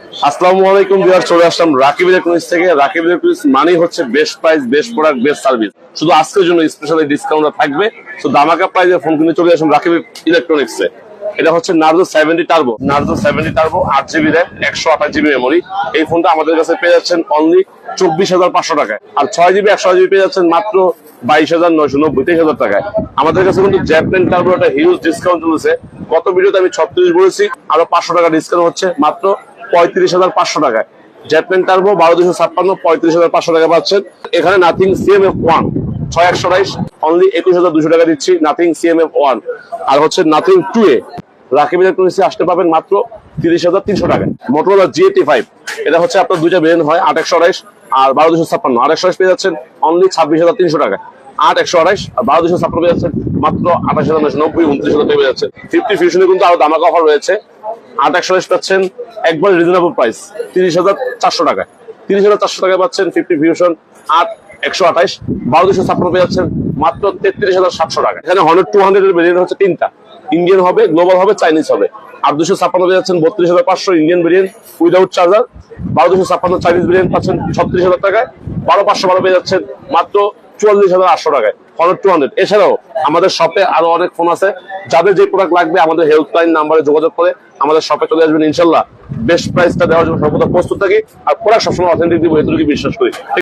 আসসালামু আলাইকুম ভিউয়ার, চলে আসলাম রাকিব ইলেকট্রনিক্স থেকে। রাকিব ইলেকট্রনিক্স মানেই হচ্ছে best price, best product, best service. শুধু আজকের জন্য স্পেশালি ডিসকাউন্ট থাকবে। তো দামাকা প্রাইসে ফোন কিনে চলে আসুন রাকিব ইলেকট্রনিক্সে। এটা হচ্ছে Narzo 70 turbo, Narzo 70 turbo, 8GB RAM, 128GB memory. এই ফোনটা আমাদের কাছে পেয়ে যাচ্ছেন অনলি 24,500 টাকায়। আর 6GB 128GB পেয়ে যাচ্ছেন মাত্র 22,990, 23,000 টাকায়। আমাদের কাছে কিন্তু জ্যাপলেন টার্বো একটা হিউজ ডিসকাউন্ট চলেছে। গত ভিডিওতে আমি 36 বলেছি, আরো 500 টাকা ডিসকাউন্ট হচ্ছে মাত্র 35,500 টাকায়। জেটম্যান টার্বো 12,256, 35,500 টাকা পাচ্ছেন। এখানে নাথিং CMF1 6128 অনলি 21,200 টাকা দিচ্ছি, নাথিং CMF1। আর হচ্ছে নাথিং 2A রাকিব ইলেকট্রনিক্সে আসতে পাবেন মাত্র 30,300 টাকায়। মোটরোলা G85, এটা হচ্ছে আপনার দুইটা ভেরিয়েন্ট হয়, 8128 আর 12,256। 8128 পেয়ে যাচ্ছেন অনলি 26,300 টাকায়। 8128 আর 12,256 পেয়ে যাচ্ছেন মাত্র 28,990, 29,000 পেয়ে যাচ্ছেন। 50 ফিউশনে কিন্তু আরো দামাকা অফার রয়েছে। 8128 পাচ্ছেন একবার রিজনেবল প্রাইস 30,400 টাকায়। 30,400 টাকায় পাচ্ছেন 50 ফিউশন 8128। 12,256 পেয়ে যাচ্ছেন মাত্র 33,700 টাকা। এখানে হর্নেট 200 এর ভেরিয়েন্ট হচ্ছে তিনটা, ইন্ডিয়ান হবে, গ্লোবাল হবে, চাইনিজ হবে। 8,256 পেয়ে যাচ্ছেন 32,500 Indian variant without charger. 12,256 Chinese variant পাচ্ছেন 36,000 টাকায়। 12,512 পেয়ে যাচ্ছেন মাত্র 44,800 টাকায় হর্নেট 200। এছাড়াও আমাদের শপে আরো অনেক ফোন আছে। যাদের যে প্রোডাক্ট লাগবে আমাদের হেল্পলাইন নাম্বারে যোগাযোগ করে আমাদের শপে চলে আসবেন। ইনশাল্লাহ বেস্ট প্রাইসটা দেওয়ার জন্য সর্বদা প্রস্তুত থাকি। আর প্রোডাক্ট সবসময় অথেন্টিক দিব, এটুকু বিশ্বাস করি।